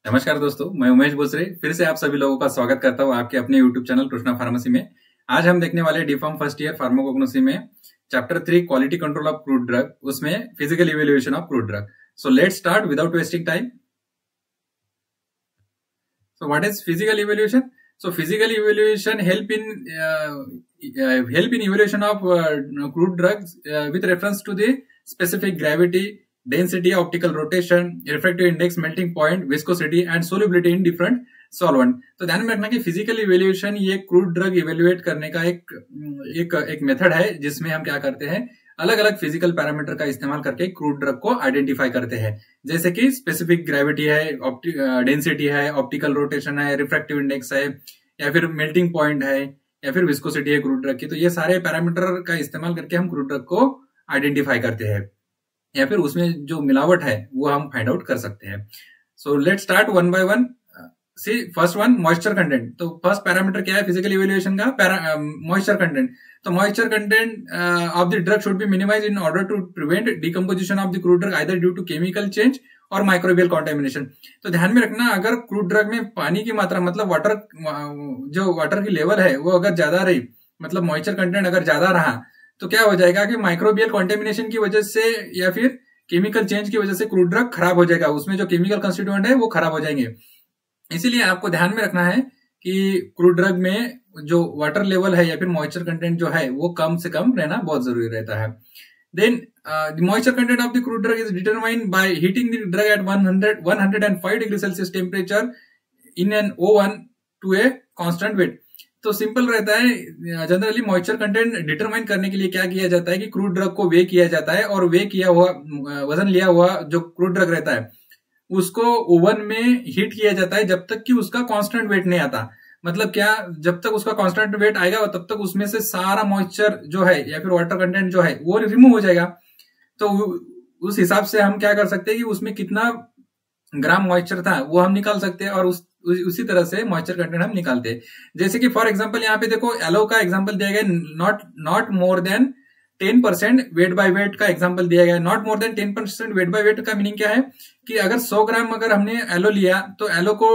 नमस्कार दोस्तों, मैं उमेश बोसरे फिर से आप सभी लोगों का स्वागत करता हूं आपके अपने यूट्यूब चैनल कृष्णा फार्मेसी में। आज हम देखने वाले डीफार्म फर्स्ट ईयर फार्माकोग्नोसी में chapter 3 quality control of crude drug, उसमें physical evaluation of crude drug. So let's start without wasting time. So what is physical evaluation? So physical evaluation help in evaluation of crude drugs with reference to the specific gravity, density, optical rotation, refractive index, melting point, viscosity and solubility in different solvent। तो ध्यान में रखना कि physical evaluation ये crude drug evaluate करने का एक method है जिसमें हम क्या करते हैं, अलग अलग फिजिकल पैरामीटर का इस्तेमाल करके क्रूड ड्रग को आइडेंटिफाई करते हैं, जैसे कि स्पेसिफिक ग्रेविटी है, डेंसिटी है, ऑप्टिकल रोटेशन है, रिफ्रैक्टिव इंडेक्स है, या फिर मेल्टिंग पॉइंट है, या फिर विस्कोसिटी है क्रूड ड्रग की। तो ये सारे पैरामीटर का इस्तेमाल करके हम क्रूड ड्रग को आइडेंटिफाई करते हैं, या फिर उसमें जो मिलावट है वो हम फाइंड आउट कर सकते हैं। So let start one by one. See first one, moisture content. तो फर्स्ट पैरामीटर क्या है फिजिकल इवेल्युएशन का? Moisture content. तो moisture content of the drug should be minimise in order to prevent decomposition of the crude drug either due to chemical change और microbial contamination. तो ध्यान में रखना, अगर क्रूड ड्रग में पानी की मात्रा मतलब वाटर की लेवल है वो अगर ज्यादा रही, मतलब मॉइस्चर कंटेंट अगर ज्यादा रहा, तो क्या हो जाएगा कि माइक्रोबियल कॉन्टेमिनेशन की वजह से या फिर केमिकल चेंज की वजह से क्रूड ड्रग खराब हो जाएगा, उसमें जो केमिकल कंस्टिट्यूएंट है वो खराब हो जाएंगे। इसीलिए आपको ध्यान में रखना है कि क्रूड ड्रग में जो वाटर लेवल है या फिर मॉइस्चर कंटेंट जो है वो कम से कम रहना बहुत जरूरी रहता है। Then the moisture content of the crude drug is determined by heating the drug at 105 degree Celsius temperature in an oven to a constant weight. तो सिंपल रहता है, जनरली मॉइस्चर कंटेंट डिटरमाइन करने के लिए क्या किया जाता है कि क्रूड ड्रग को वे किया जाता है, और वे किया हुआ वजन लिया हुआ जो क्रूड ड्रग रहता है उसको ओवन में हीट किया जाता है जब तक कि उसका कांस्टेंट वेट नहीं आता। मतलब क्या, जब तक उसका कांस्टेंट वेट आएगा तब तक उसमें से सारा मॉइस्चर जो है या फिर वाटर कंटेंट जो है वो रिमूव हो जाएगा। तो उस हिसाब से हम क्या कर सकते हैं कि उसमें कितना ग्राम मॉइस्चर था वो हम निकाल सकते हैं, और उसी तरह से मॉइस्चर कंटेंट हम निकालते हैं। जैसे कि फॉर एग्जांपल यहाँ पे देखो एलो का एग्जांपल दिया गया, not more than 10% weight by weight का एग्जांपल दिया गया है। Not more than 10% weight by weight का मीनिंग क्या है कि अगर 100 ग्राम अगर हमने एलो लिया तो एलो को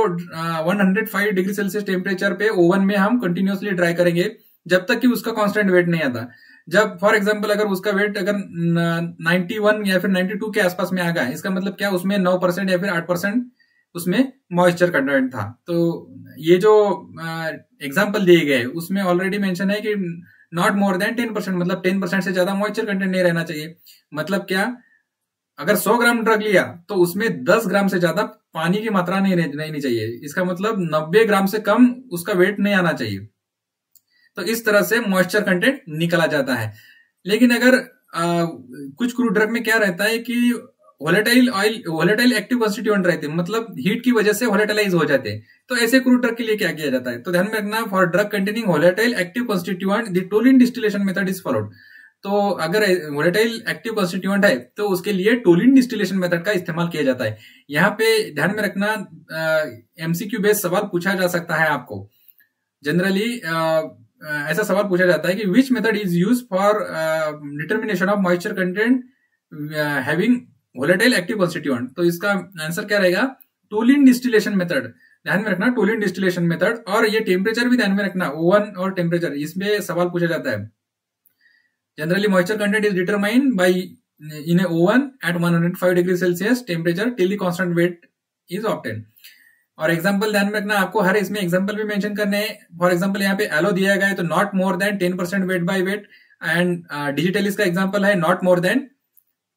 105 डिग्री सेल्सियस टेम्परेचर पे ओवन में हम कंटिन्यूअसली ड्राई करेंगे जब तक कि उसका कांस्टेंट वेट नहीं आता। जब फॉर एग्जांपल अगर उसका वेट अगर 91 या फिर 92 के आसपास में आ गया, इसका मतलब क्या, उसमें 9% या फिर 8% उसमें मॉइस्चर कंटेंट था। तो ये जो एग्जांपल दिए गए उसमें ऑलरेडी मेंशन है कि नॉट मोर देन 10%, मतलब 10% से ज्यादा मॉइस्चर कंटेंट नहीं रहना चाहिए। मतलब क्या, अगर 100 ग्राम ड्रग लिया तो उसमें 10 ग्राम से ज्यादा पानी की मात्रा नहीं रहनी चाहिए। इसका मतलब 90 ग्राम से कम उसका वेट नहीं आना चाहिए। तो इस तरह से मॉइस्चर कंटेंट निकला जाता है। लेकिन अगर कुछ क्रूड ड्रग में क्या रहता है कि वोलेटाइल एक्टिव कंस्टिट्यूएंट रहते हैं, मतलब हीट की वजह से वोलेटाइलाइज हो जाते हैं। तो ऐसे क्रूड ड्रग के लिए क्या किया जाता है, तो ध्यान में रखना, for drug containing volatile active constituent the toluene distillation method is followed. तो अगर वोलेटाइल एक्टिव कंस्टिट्यूएंट है तो उसके लिए टोलिन डिस्टिलेशन मेथड का इस्तेमाल किया जाता है। यहाँ पे ध्यान में रखना, एमसीक्यू बेस्ड सवाल पूछा जा सकता है आपको। जनरली ऐसा सवाल पूछा जाता है कि which method is use for determination of moisture content having volatile active constituent. तो इसका आंसर क्या रहेगा, टोलिन डिस्टिलेशन मेथड। ध्यान में रखना टोलिन डिस्टिलेशन मेथड, और ये टेम्परेचर भी ध्यान में रखना, ओवन और टेम्परेचर, इसमें सवाल पूछा जाता है। Generally moisture content is determined by in a oven at 105 degree Celsius temperature till the constant weight is obtain. और एग्जांपल ध्यान में रखना, आपको हर इसमें एग्जांपल भी मेंशन करने हैं। फॉर एग्जांपल यहाँ पे एलो दिया गया है तो not more than 10% weight by weight, and digitalis का एग्जांपल है not more than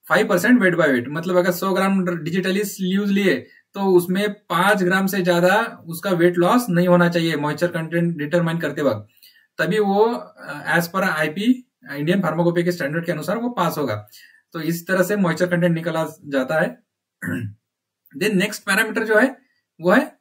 5% weight by weight. मतलब अगर 100 ग्राम डिजिटलिस यूज लिए तो उसमें 5 ग्राम से ज्यादा उसका वेट लॉस नहीं होना चाहिए मॉइस्चर कंटेंट डिटरमाइन करते वक्त, तभी वो एज पर आईपी इंडियन फार्माकोपी के स्टैंडर्ड के अनुसार वो पास होगा। तो इस तरह से मॉइस्चर कंटेंट निकला जाता है। देन नेक्स्ट पैरामीटर जो है वो है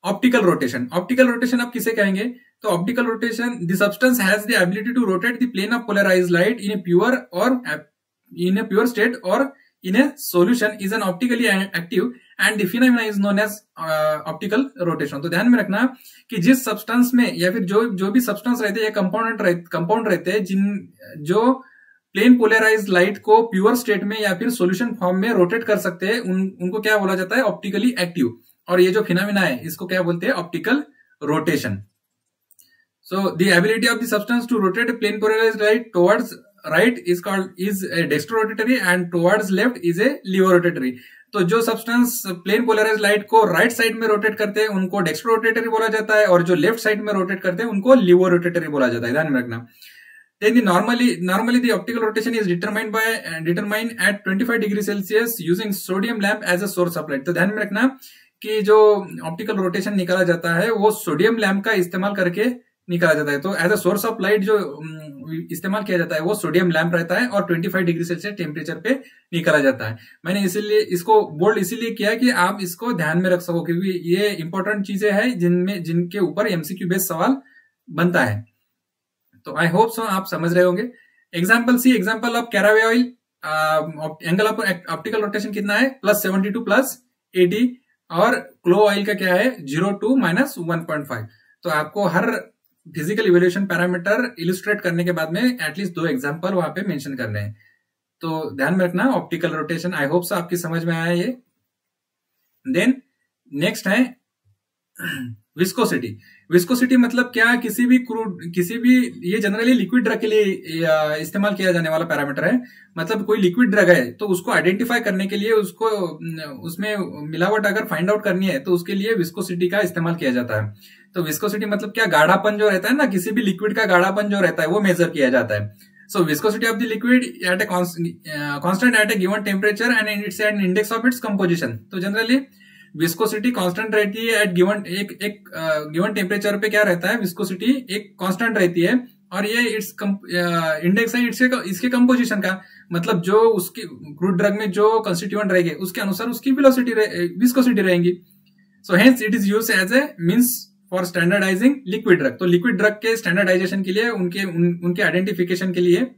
ऑप्टिकल रोटेशन। ऑप्टिकल रोटेशन आप किसे कहेंगे, तो optical rotation, the substance has the ability to rotate the plane of polarised light in a pure state और in a solution is an optically active and the phenomena is known as optical rotation। तो ध्यान में रखना कि जिस substance में या फिर जो भी सब्सटेंस रहते हैं या कंपाउंड रहते हैं जो प्लेन पोलराइज्ड लाइट को प्योर स्टेट में या फिर सॉल्यूशन फॉर्म में रोटेट कर सकते हैं, उनको क्या बोला जाता है, ऑप्टिकली एक्टिव। और ये जो फिनोमेना है इसको क्या बोलते हैं, optical rotation. So the ability of the substance to rotate a plane polarized light towards right is a dextrorotatory and towards left is a levorotatory. तो जो सब्सटेंस प्लेन पोलराइज लाइट को राइट साइड में rotate करते हैं उनको dextrorotatory बोला जाता है, और जो लेफ्ट साइड में रोटेट करते हैं उनको लिवोरोटेटरी बोला जाता है, ध्यान में रखना. Then normally the optical rotation is determined at 25 degree Celsius using sodium lamp as a source of light. तो ध्यान में रखना कि जो ऑप्टिकल रोटेशन निकाला जाता है वो सोडियम लैम्प का इस्तेमाल करके निकाला जाता है. तो as a source of light जो इस्तेमाल किया जाता है वो सोडियम लैंप रहता है और 25 डिग्री सेल्सियस टेम्परेचर पे निकाला जाता है. मैंने इसीलिए इसको बोल्ड इसीलिए किया कि आप इसको ध्यान में रख सको, क्योंकि ये इंपॉर्टेंट चीजें हैं जिनके ऊपर एमसीक्यू बेस्ड सवाल बनता है. तो आई होप सो आप समझ रहे होंगे. Example C, example of caraway oil, angle of optical rotation कितना है, +72 +80, और क्लो ऑयल का क्या है, 0 to -1.5. तो आपको हर फिजिकल इवोल्यूशन पैरामीटर इलिस्ट्रेट करने के बाद में एटलीस्ट 2 एग्जांपल वहां पे मेंशन करने हैं. तो ध्यान में रखना optical rotation. I hope so आपकी समझ में आया ये. देन नेक्स्ट है विस्कोसिटी. विस्कोसिटी मतलब क्या, किसी भी ये जनरली लिक्विड ड्रग के लिए इस्तेमाल किया जाने वाला पैरामीटर है. मतलब कोई लिक्विड ड्रग है तो उसको आइडेंटिफाई करने के लिए उसमें मिलावट अगर फाइंड आउट करनी है तो उसके लिए विस्कोसिटी का इस्तेमाल किया जाता है. तो विस्कोसिटी मतलब क्या, गाढ़ापन जो रहता है ना, किसी भी लिक्विड का गाढ़ापन जो रहता है वो मेजर किया जाता है. So viscosity of the liquid at a constant at a given temperature and it's an index of its composition. तो जनरली विस्कोसिटी कांस्टेंट रहती है एट गिवन गिवन टेम्परेचर पे. क्या रहता है, विस्कोसिटी एक कांस्टेंट रहती है और ये इट्स इंडेक्स है इसके कंपोजिशन का. मतलब जो उसकी क्रूड ड्रग में जो कंस्टिट्यूएंट रहेंगे उसके अनुसार उसकी विस्कोसिटी रहेंगी. So hence it is used as a means for standardizing liquid drug. तो लिक्विड ड्रग के स्टैंडर्डाइजेशन के लिए उनके आइडेंटिफिकेशन के लिए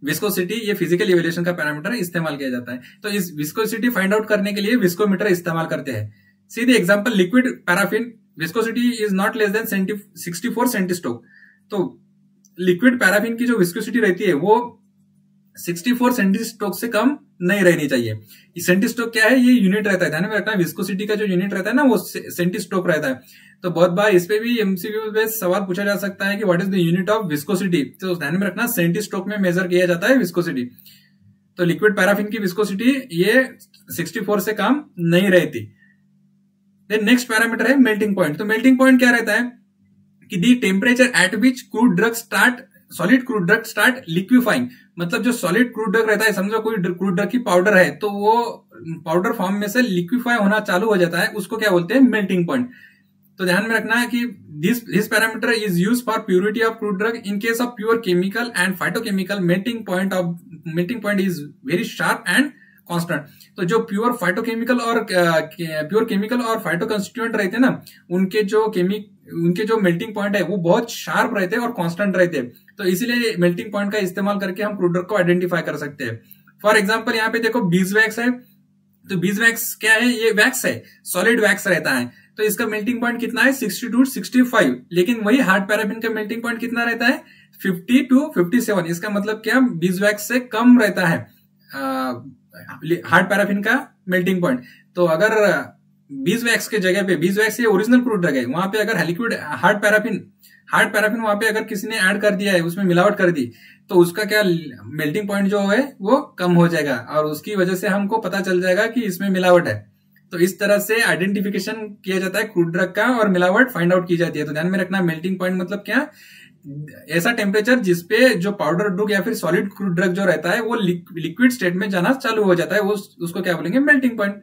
विस्कोसिटी, ये फिजिकल इवैल्यूएशन का पैरामीटर इस्तेमाल किया जाता है. तो इस विस्कोसिटी फाइंड आउट करने के लिए विस्कोमीटर इस्तेमाल करते हैं. See the example, liquid paraffin viscosity is not less than 64 सेंटीस्टोक. तो लिक्विड पैराफिन की जो विस्कोसिटी रहती है वो 64 सेंटीस्टोक से कम नहीं रहनी चाहिए. सेंटीस्टोक क्या है, ये यूनिट रहता है, ध्यान में रखना. विस्कोसिटी का जो यूनिट रहता है ना वो सेंटीस्टोक रहता है. तो बहुत बार इस पे भी एमसीक्यू में सवाल पूछा जा सकता है कि what is the unit of viscosity. तो ध्यान में रखना सेंटीस्टोक में मेजर किया जाता है विस्कोसिटी. तो लिक्विड पैराफिन की विस्कोसिटी ये 64 से कम नहीं रहती. देन नेक्स्ट पैरामीटर है मेल्टिंग पॉइंट. तो मेल्टिंग पॉइंट क्या रहता है कि the temperature at which solid crude drug start liquefying. मतलब जो सॉलिड क्रूड ड्रग रहता है, समझो कोई क्रूड ड्रग की पाउडर है तो वो पाउडर फॉर्म में से लिक्विफाई होना चालू हो जाता है, उसको क्या बोलते हैं, मेल्टिंग पॉइंट. तो ध्यान में रखना है कि this parameter is use for purity of crude drug. In case of pure chemical and phytochemical melting point is very sharp and constant. तो जो प्योर फाइटोकेमिकल और फाइटो कंस्टिट्यूएंट रहते हैं ना, उनके जो मेल्टिंग पॉइंट है वो बहुत शार्प रहते हैं और कांस्टेंट रहते हैं. तो इसीलिए मेल्टिंग पॉइंट का इस्तेमाल करके हम क्रूड ड्रग को आइडेंटिफाई कर सकते हैं. फॉर एग्जाम्पल यहाँ पे देखो बीजवैक्स है. तो बीजवैक्स क्या है, ये वैक्स है, सॉलिड वैक्स रहता है. तो इसका मेल्टिंग पॉइंट कितना है, 60 to 65. लेकिन वही हार्ड पैराफिन का मेल्टिंग पॉइंट कितना रहता है, 50 to 57. इसका मतलब क्या, बीजवैक्स से कम रहता है हार्ड पैराफिन का मेल्टिंग पॉइंट. तो अगर बीजवैक्स के जगह पे, बीजवैक्स ये ओरिजिनल क्रूड ड्रग है, वहां पे अगर लिक्विड हार्ड पैराफिन वहां पे अगर किसी ने ऐड कर दिया है, उसमें मिलावट कर दी, तो उसका क्या मेल्टिंग पॉइंट जो है वो कम हो जाएगा और उसकी वजह से हमको पता चल जाएगा कि इसमें मिलावट है. तो इस तरह से आइडेंटिफिकेशन किया जाता है क्रूड ड्रग का और मिलावट फाइंड आउट की जाती है. तो ध्यान में रखना मेल्टिंग पॉइंट मतलब क्या, ऐसा टेम्परेचर जिसपे जो पाउडर ड्रग या फिर सॉलिड क्रूड ड्रग जो रहता है वो लिक्विड स्टेट में जाना चालू हो जाता है, वो उसको क्या बोलेंगे, melting point.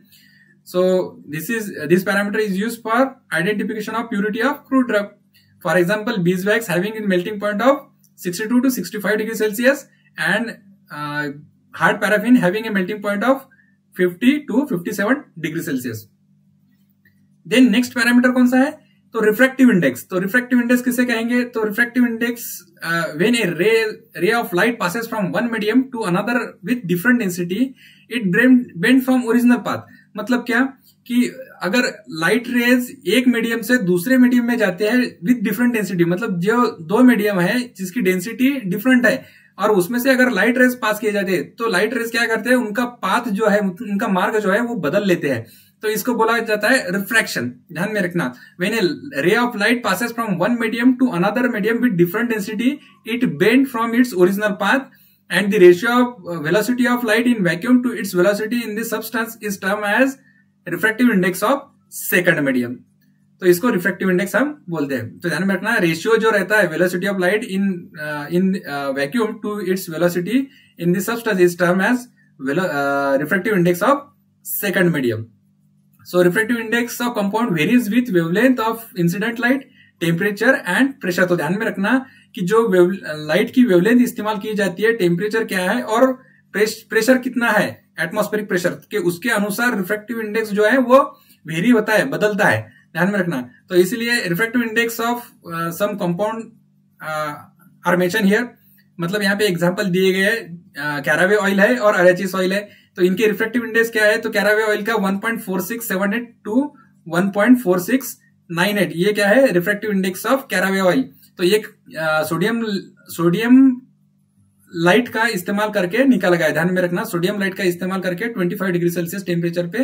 So this parameter is used for identification of purity of crude drug. For example beeswax having in melting point of 62 to 65 degree Celsius and hard paraffin having a melting point of 50 to 57 degree Celsius. Then next parameter कौन सा है, तो refractive index. तो refractive index किसे कहेंगे, तो refractive index when a ray of light passes from one medium to another with different density it bend from original path. मतलब क्या कि अगर लाइट रेज एक मीडियम से दूसरे मीडियम में जाते हैं विथ डिफरेंट डेंसिटी, मतलब जो दो मीडियम है जिसकी डेंसिटी डिफरेंट है, और उसमें से अगर लाइट रेज पास किए जाते हैं तो लाइट रेज क्या करते हैं, उनका पाथ जो है, उनका मार्ग जो है वो बदल लेते हैं। तो इसको बोला जाता है रिफ्रैक्शन। ध्यान में रखना, when a ray of light passes from one medium to another medium with different density it bend from its original path and the ratio of velocity of light in vacuum to its velocity in the substance is termed as refractive index of second medium। तो इसको refractive index हम बोलते हैं। तो ध्यान में रखना, ratio जो रहता है velocity of light in vacuum to its velocity in the substance is term as refractive index of second medium. So refractive index of compound varies with wavelength of incident light, temperature and pressure. तो ध्यान में रखना कि जो light की wavelength इस्तेमाल की जाती है, टेम्परेचर क्या है और प्रेशर कितना है, एटमॉस्फेरिक प्रेशर के, उसके अनुसार रिफ्रैक्टिव इंडेक्स जो है वो वेरी होता है, बदलता है। ध्यान में रखना। तो इसलिए refractive index of some compound are mention here. मतलब यहाँ पे एग्जांपल दिए गए हैं, कैरावे ऑयल है और अरेचिस ऑयल है। तो इनके रिफ्रैक्टिव इंडेक्स क्या है, तो कैरावे ऑयल का 1.4678 टू 1.4698, ये क्या है, refractive index of caraway oil. तो ये सोडियम लाइट का इस्तेमाल करके निकाला गया है। ध्यान में रखना, सोडियम लाइट का इस्तेमाल करके 25 डिग्री सेल्सियस टेम्परेचर पे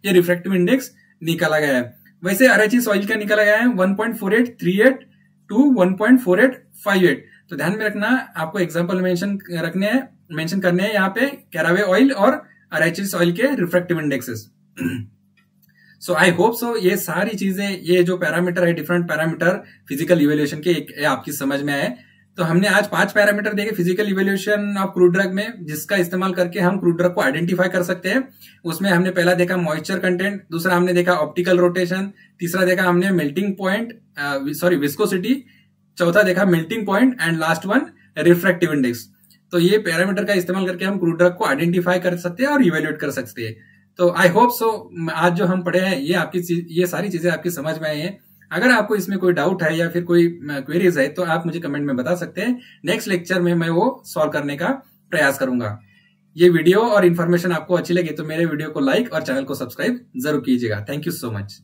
ये रिफ्रैक्टिव इंडेक्स निकाला गया है। वैसे अरेचिस ऑयल का निकाला गया है 1.4838 टू 1.4858। तो ध्यान में रखना, आपको एग्जांपल मेंशन करने हैं यहाँ पे कैरावे ऑयल और अरेचिस ऑयल के refractive indexes. So I hope so ये सारी चीजें, ये जो पैरामीटर है, डिफरेंट पैरामीटर फिजिकल इवेल्युएशन के, एक आपकी समझ में आए। तो हमने आज 5 पैरामीटर देखे physical evaluation of crude drug में, जिसका इस्तेमाल करके हम क्रूड ड्रग को आइडेंटिफाई कर सकते हैं। उसमें हमने पहला देखा मॉइस्चर कंटेंट, दूसरा हमने देखा ऑप्टिकल रोटेशन, तीसरा देखा हमने मेल्टिंग पॉइंट, विस्कोसिटी, चौथा देखा melting point and last one refractive index. तो ये पैरामीटर का इस्तेमाल करके हम क्रूड ड्रग को आइडेंटिफाई कर सकते हैं और इवेल्युएट कर सकते हैं। तो आई होप सो आज जो हम पढ़े हैं ये सारी चीजें आपकी समझ में आई हैं। अगर आपको इसमें कोई डाउट है या फिर कोई क्वेरीज है तो आप मुझे कमेंट में बता सकते हैं। नेक्स्ट लेक्चर में मैं वो सॉल्व करने का प्रयास करूंगा। ये वीडियो और इन्फॉर्मेशन आपको अच्छी लगी तो मेरे वीडियो को लाइक और चैनल को सब्सक्राइब जरूर कीजिएगा। Thank you so much.